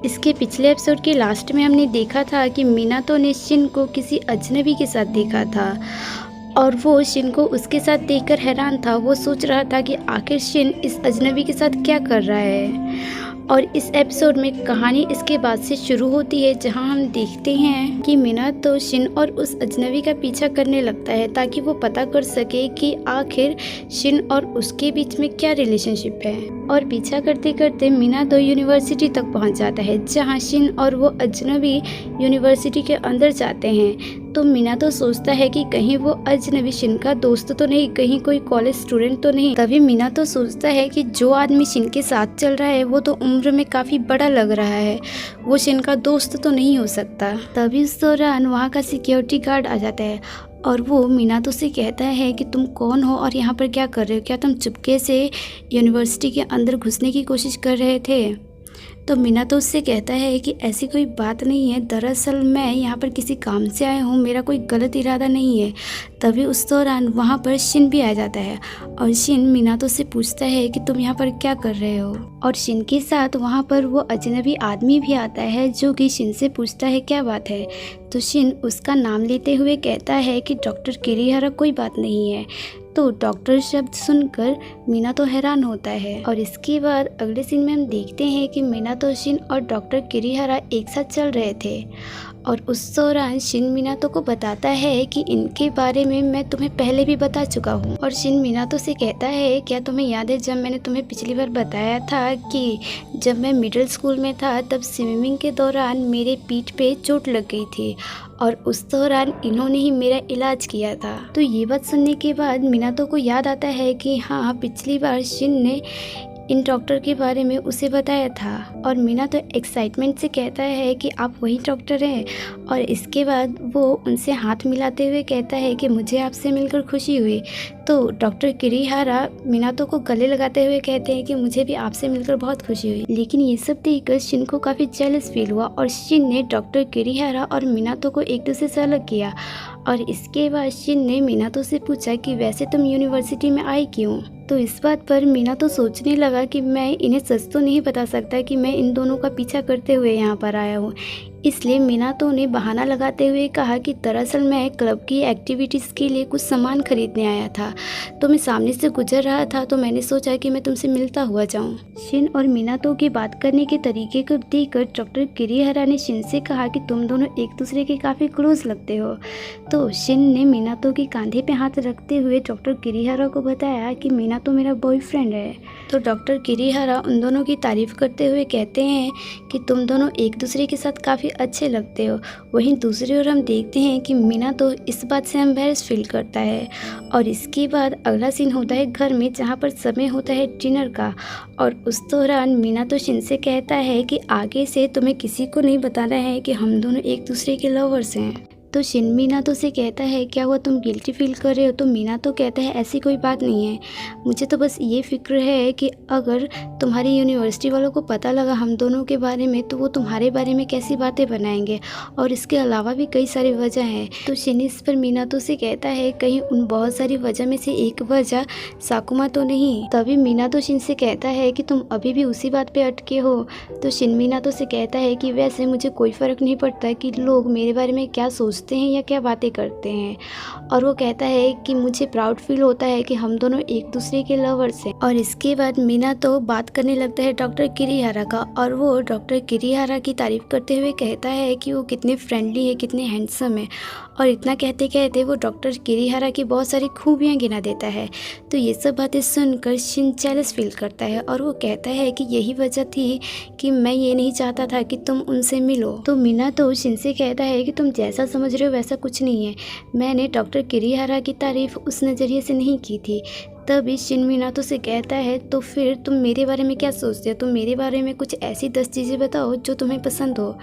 इसके पिछले एपिसोड के लास्ट में हमने देखा था कि मिनातो ने शिन को किसी अजनबी के साथ देखा था और वो शिन को उसके साथ देखकर हैरान था। वो सोच रहा था कि आखिर शिन इस अजनबी के साथ क्या कर रहा है। और इस एपिसोड में कहानी इसके बाद से शुरू होती है, जहां हम देखते हैं कि मिनातो शिन और उस अजनबी का पीछा करने लगता है ताकि वो पता कर सके कि आखिर शिन और उसके बीच में क्या रिलेशनशिप है। और पीछा करते करते मिनातो यूनिवर्सिटी तक पहुंच जाता है, जहां शिन और वो अजनबी यूनिवर्सिटी के अंदर जाते हैं। तो मिनातो सोचता है कि कहीं वो अजनबी शिन का दोस्त तो नहीं, कहीं कोई कॉलेज स्टूडेंट तो नहीं। तभी मिनातो सोचता है कि जो आदमी शिन के साथ चल रहा है वो तो उम्र में काफ़ी बड़ा लग रहा है, वो शिन का दोस्त तो नहीं हो सकता। तभी उस दौरान वहाँ का सिक्योरिटी गार्ड आ जाता है और वो मिनातो से कहता है कि तुम कौन हो और यहाँ पर क्या कर रहे हो, क्या तुम चुपके से यूनिवर्सिटी के अंदर घुसने की कोशिश कर रहे थे। तो मिनातो उससे कहता है कि ऐसी कोई बात नहीं है, दरअसल मैं यहाँ पर किसी काम से आया हूँ, मेरा कोई गलत इरादा नहीं है। तभी उस दौरान वहाँ पर शिन भी आ जाता है और शिन मिनातो से पूछता है कि तुम यहाँ पर क्या कर रहे हो। और शिन के साथ वहाँ पर वो अजनबी आदमी भी आता है जो कि शिन से पूछता है क्या बात है। तो शिन उसका नाम लेते हुए कहता है कि डॉक्टर किरीहारा कोई बात नहीं है। तो डॉक्टर शब्द सुनकर मिनातो हैरान होता है। और इसके बाद अगले सीन में हम देखते हैं कि मिनातो शिन और डॉक्टर किरीहारा एक साथ चल रहे थे और उस दौरान शिन मिनातो को बताता है कि इनके बारे में मैं तुम्हें पहले भी बता चुका हूँ। और शिन मिनातो से कहता है क्या तुम्हें याद है जब मैंने तुम्हें पिछली बार बताया था कि जब मैं मिडिल स्कूल में था तब स्विमिंग के दौरान मेरे पीठ पे चोट लग गई थी और उस दौरान इन्होंने ही मेरा इलाज किया था। तो ये बात सुनने के बाद मिनातो को याद आता है कि हाँ, पिछली बार शिन ने इन डॉक्टर के बारे में उसे बताया था। और मिनातो एक्साइटमेंट से कहता है कि आप वही डॉक्टर हैं। और इसके बाद वो उनसे हाथ मिलाते हुए कहता है कि मुझे आपसे मिलकर खुशी हुई। तो डॉक्टर किरीहारा मिनातो को गले लगाते हुए कहते हैं कि मुझे भी आपसे मिलकर बहुत खुशी हुई। लेकिन ये सब देखकर शिन को काफ़ी जेलस फील हुआ और शिन ने डॉक्टर किरीहारा और मिनातो को एक दूसरे से अलग किया। और इसके बाद शिन ने मिनातो से पूछा कि वैसे तुम यूनिवर्सिटी में आई क्यों। तो इस बात पर मिनातो सोचने लगा कि मैं इन्हें सच तो नहीं बता सकता कि मैं इन दोनों का पीछा करते हुए यहाँ पर आया हूँ। इसलिए मिनातो ने बहाना लगाते हुए कहा कि दरअसल मैं क्लब की एक्टिविटीज़ के लिए कुछ सामान खरीदने आया था, तो मैं सामने से गुजर रहा था तो मैंने सोचा कि मैं तुमसे मिलता हुआ जाऊं। शिन और मिनातो की बात करने के तरीके को देखकर डॉक्टर किरीहारा ने शिन से कहा कि तुम दोनों एक दूसरे के काफ़ी क्लोज लगते हो। तो शिन ने मिनातो के कंधे पे हाथ रखते हुए डॉक्टर किरीहारा को बताया कि मिनातो मेरा बॉयफ्रेंड है। तो डॉक्टर किरीहारा उन दोनों की तारीफ़ करते हुए कहते हैं कि तुम दोनों एक दूसरे के साथ काफ़ी अच्छे लगते हो। वहीं दूसरी ओर हम देखते हैं कि मिनातो इस बात से एम्बैरेस फील करता है। और इसके बाद अगला सीन होता है घर में, जहाँ पर समय होता है डिनर का। और उस दौरान मिनातो शिन से कहता है कि आगे से तुम्हें किसी को नहीं बताना है कि हम दोनों एक दूसरे के लवर्स हैं। तो शिन मिनातो से कहता है क्या हुआ, तुम गिल्टी फील कर रहे हो। तो मिनातो कहता है ऐसी कोई बात नहीं है, मुझे तो बस ये फिक्र है कि अगर तुम्हारी यूनिवर्सिटी वालों को पता लगा हम दोनों के बारे में तो वो तुम्हारे बारे में कैसी बातें बनाएंगे, और इसके अलावा भी कई सारी वजह हैं। तो शिन इस पर मिनातो से कहता है कहीं उन बहुत सारी वजह में से एक वजह साकुमा तो नहीं। तभी मिनातो शिन से कहता है कि तुम अभी भी उसी बात पे अटके हो। तो शिन मिनातो से कहता है कि वैसे मुझे कोई फ़र्क नहीं पड़ता कि लोग मेरे बारे में क्या सोचते हैं या क्या बातें करते हैं। और वो कहता है कि मुझे प्राउड फील होता है कि हम दोनों एक दूसरे के लवर्स हैं। और इसके बाद मिनातो बात करने लगता है डॉक्टर किरीहारा का, और वो डॉक्टर किरीहारा की तारीफ करते हुए कहता है कि वो कितने फ्रेंडली है, कितने हैंडसम है। और इतना कहते कहते वो डॉक्टर किरीहारा की बहुत सारी खूबियाँ गिना देता है। तो ये सब बातें सुनकर शिन जेलस फील करता है और वो कहता है कि यही वजह थी कि मैं ये नहीं चाहता था कि तुम उनसे मिलो। तो मिनातो शिन से कहता है कि तुम जैसा समझ रहे हो वैसा कुछ नहीं है, मैंने डॉक्टर किरीहारा की तारीफ उस नज़रिए से नहीं की थी। तभी शिन मिनातो से कहता है तो फिर तुम मेरे बारे में क्या सोचते हो, तुम मेरे बारे में कुछ ऐसी 10 चीज़ें बताओ जो तुम्हें पसंद हो।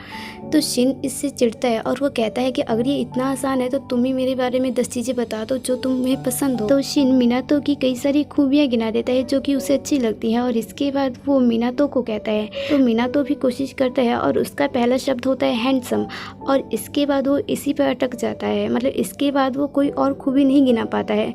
तो शिन इससे चिढ़ता है और वो कहता है कि अगर ये इतना आसान है तो तुम ही मेरे बारे में 10 चीज़ें बता दो जो तुम्हें पसंद हो। तो शिन मिनातो की कई सारी खूबियाँ गिना देता है जो कि उसे अच्छी लगती हैं और इसके बाद वो मिनातो को कहता है। तो मिनातो भी कोशिश करता है और उसका पहला शब्द होता है हैंडसम, और इसके बाद वो इसी पर अटक जाता है, मतलब इसके बाद वो कोई और खूबी नहीं गिना पाता है।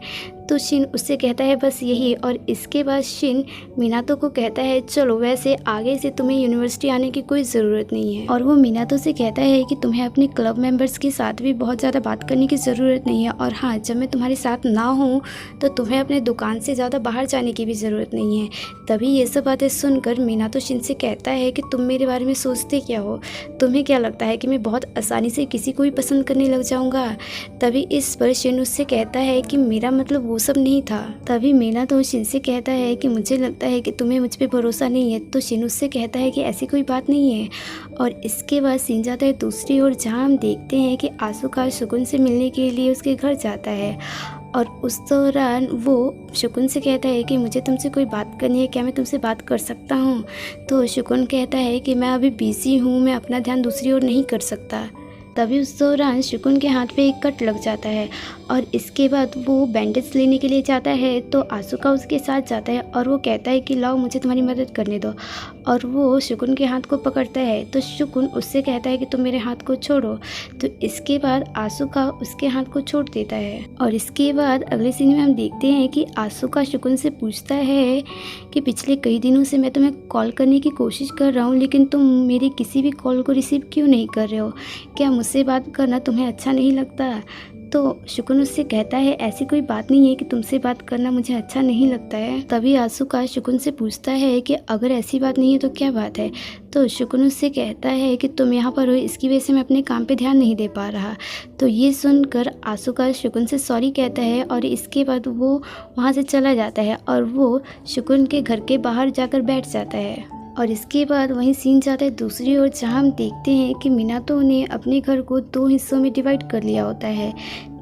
तो शिन उससे कहता है बस यही। और इसके बाद शिन मिनातो को कहता है चलो वैसे आगे से तुम्हें यूनिवर्सिटी आने की कोई ज़रूरत नहीं है। और वो मिनातो से कहता है कि तुम्हें अपने क्लब मेंबर्स के साथ भी बहुत ज़्यादा बात करने की ज़रूरत नहीं है, और हाँ, जब मैं तुम्हारे साथ ना हूँ तो तुम्हें अपने दुकान से ज़्यादा बाहर जाने की भी ज़रूरत नहीं है। तभी ये सब बातें सुनकर मिनातो शिन से कहता है कि तुम मेरे बारे में सोचते क्या हो, तुम्हें क्या लगता है कि मैं बहुत आसानी से किसी को भी पसंद करने लग जाऊँगा। तभी इस पर शिन उससे कहता है कि मेरा मतलब वो सब नहीं था। तभी मिनातो शिन से कहता है कि मुझे लगता है कि तुम्हें मुझ पे भरोसा नहीं है। तो शिन उससे कहता है कि ऐसी कोई बात नहीं है। और इसके बाद सीन जाता है दूसरी ओर, जहाँ हम देखते हैं कि आसुका शुकुन से मिलने के लिए उसके घर जाता है। और उस दौरान वो शुकुन से कहता है कि मुझे तुमसे कोई बात करनी है, क्या मैं तुमसे बात कर सकता हूँ। तो शुकुन कहता है कि मैं अभी बिज़ी हूँ, मैं अपना ध्यान दूसरी ओर नहीं कर सकता। तभी उस दौरान शुकुन के हाथ पे एक कट लग जाता है, और इसके बाद वो बैंडेज लेने के लिए जाता है। तो आसुका उसके साथ जाता है और वो कहता है कि लाओ मुझे तुम्हारी मदद करने दो। और वो शुकुन के हाथ को पकड़ता है। तो शुकुन उससे कहता है कि तुम मेरे हाथ को छोड़ो। तो इसके बाद आसुका उसके हाथ को छोड़ देता है। और इसके बाद अगले सीन में हम देखते हैं कि आसुका शुकुन से पूछता है कि पिछले कई दिनों से मैं तुम्हें कॉल करने की कोशिश कर रहा हूँ, लेकिन तुम मेरी किसी भी कॉल को रिसीव क्यों नहीं कर रहे हो, क्या मुझसे बात करना तुम्हें अच्छा नहीं लगता। तो शुकुन उससे कहता है ऐसी कोई बात नहीं है कि तुमसे बात करना मुझे अच्छा नहीं लगता है। तभी आसुका शुकुन से पूछता है कि अगर ऐसी बात नहीं है तो क्या बात है। तो शुकुन उससे कहता है कि तुम यहाँ पर हो, इसकी वजह से मैं अपने काम पे ध्यान नहीं दे पा रहा। तो ये सुनकर आसुका शुकुन से सॉरी कहता है, और इसके बाद वो वहाँ से चला जाता है और वो शुकुन के घर के बाहर जाकर बैठ जाता है। और इसके बाद वहीं सीन जाता है दूसरी ओर, जहाँ हम देखते हैं कि मिनातो ने अपने घर को 2 हिस्सों में डिवाइड कर लिया होता है,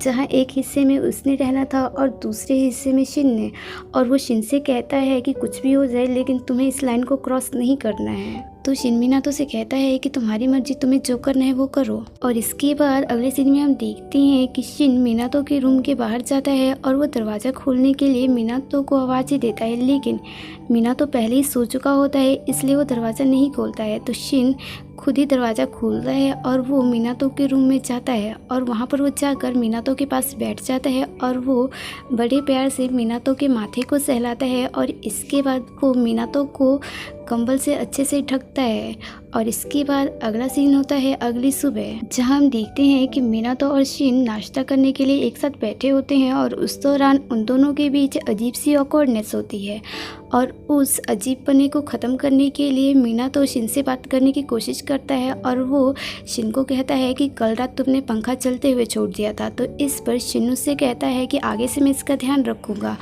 जहाँ एक हिस्से में उसने रहना था और दूसरे हिस्से में शिन ने। और वो शिन से कहता है कि कुछ भी हो जाए लेकिन तुम्हें इस लाइन को क्रॉस नहीं करना है। तो शिन मिनातो से कहता है कि तुम्हारी मर्जी, तुम्हें जो करना है वो करो। और इसके बाद अगले सीन में हम देखते हैं कि शिन मिनातो के रूम के बाहर जाता है और वो दरवाज़ा खोलने के लिए मिनातो को आवाज़ ही देता है, लेकिन मिनातो पहले ही सो चुका होता है, इसलिए वो दरवाज़ा नहीं खोलता है। तो शिन खुद ही दरवाज़ा खोलता है और वो मिनातो के रूम में जाता है, और वहाँ पर वो जाकर मिनातो के पास बैठ जाता है और वो बड़े प्यार से मिनातो के माथे को सहलाता है। और इसके बाद वो मिनातो को कंबल से अच्छे से ढकता है। और इसके बाद अगला सीन होता है अगली सुबह, जहाँ हम देखते हैं कि मिनातो और शिन नाश्ता करने के लिए एक साथ बैठे होते हैं, और उस दौरान उन दोनों के बीच अजीब सी ऑकवर्डनेस होती है। और उस अजीबपने को ख़त्म करने के लिए मिनातो शिन से बात करने की कोशिश करता है, और वो शिन को कहता है कि कल रात तुमने पंखा चलते हुए छोड़ दिया था। तो इस पर शिन उससे कहता है कि आगे से मैं इसका ध्यान रखूँगा।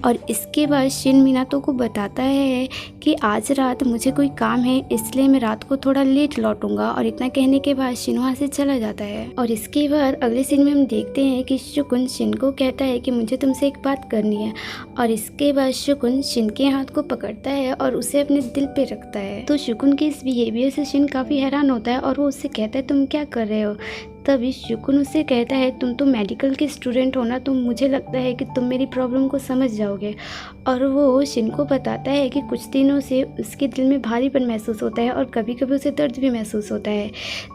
और इसके बाद शिन मिनातो को बताता है कि आज रात मुझे कोई काम है, इसलिए मैं रात को थोड़ा लेट लौटूंगा। और इतना कहने के बाद शिन वहाँ से चला जाता है। और इसके बाद अगले सीन में हम देखते हैं कि शुकुन शिन को कहता है कि मुझे तुमसे एक बात करनी है। और इसके बाद शुकुन शिन के हाथ को पकड़ता है और उसे अपने दिल पे रखता है। तो शुकुन के इस बिहेवियर से शिन काफ़ी हैरान होता है, और वो उससे कहता है तुम क्या कर रहे हो। तभी शुकुन उससे कहता है तुम तो मेडिकल के स्टूडेंट हो ना, तो मुझे लगता है कि तुम मेरी प्रॉब्लम को समझ जाओगे। और वो शिन को बताता है कि कुछ दिनों से उसके दिल में भारीपन महसूस होता है और कभी कभी उसे दर्द भी महसूस होता है।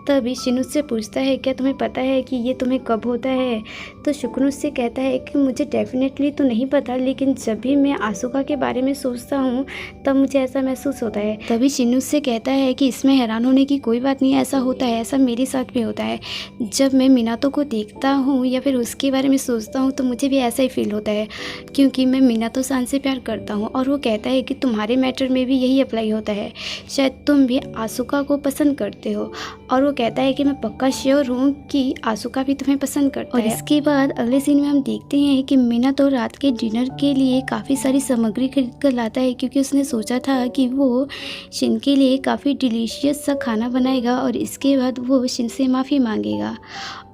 तभी शिन उससे पूछता है क्या तुम्हें पता है कि ये तुम्हें कब होता है। तो शुकुन उससे कहता है कि मुझे डेफिनेटली तो नहीं पता, लेकिन जब भी मैं आसुका के बारे में सोचता हूँ तब मुझे ऐसा महसूस होता है। तभी शिन उससे कहता है कि इसमें हैरान होने की कोई बात नहीं, ऐसा होता है, ऐसा मेरे साथ भी होता है। जब मैं मिनातो को देखता हूँ या फिर उसके बारे में सोचता हूँ तो मुझे भी ऐसा ही फील होता है, क्योंकि मैं मिनातो सान से प्यार करता हूँ। और वो कहता है कि तुम्हारे मैटर में भी यही अप्लाई होता है, शायद तुम भी आसुका को पसंद करते हो। और वो कहता है कि मैं पक्का श्योर हूँ कि आसुका भी तुम्हें पसंद करता है। और इसके बाद अगले सीन में हम देखते हैं कि मिनातो रात के डिनर के लिए काफ़ी सारी सामग्री खरीद कर लाता है, क्योंकि उसने सोचा था कि वो शिन के लिए काफ़ी डिलीशियस सा खाना बनाएगा और इसके बाद वो शिन से माफ़ी मांगेगा।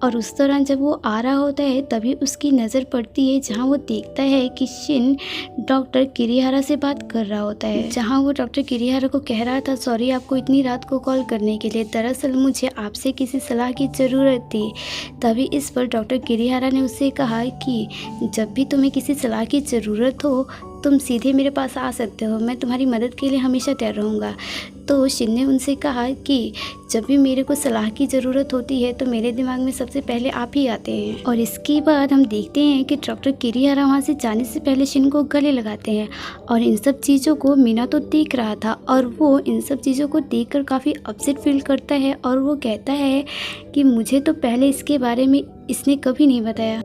और उस दौरान जब वो आ रहा होता है तभी उसकी नज़र पड़ती है, जहाँ वो देखता है कि शिन डॉक्टर किरिहारा से बात कर रहा होता है, जहाँ वो डॉक्टर किरिहारा को कह रहा था सॉरी आपको इतनी रात को कॉल करने के लिए, दरअसल मुझे आपसे किसी सलाह की ज़रूरत थी। तभी इस पर डॉक्टर किरिहारा ने उससे कहा कि जब भी तुम्हें किसी सलाह की ज़रूरत हो तुम सीधे मेरे पास आ सकते हो, मैं तुम्हारी मदद के लिए हमेशा तैयार रहूँगा। तो शिन ने उनसे कहा कि जब भी मेरे को सलाह की ज़रूरत होती है तो मेरे दिमाग में सबसे पहले आप ही आते हैं। और इसके बाद हम देखते हैं कि डॉक्टर किरिहारा वहाँ से जाने से पहले शिन को गले लगाते हैं और इन सब चीज़ों को मीना तो देख रहा था और वो इन सब चीज़ों को देखकर काफ़ी अपसेट फील करता है और वो कहता है कि मुझे तो पहले इसके बारे में इसने कभी नहीं बताया।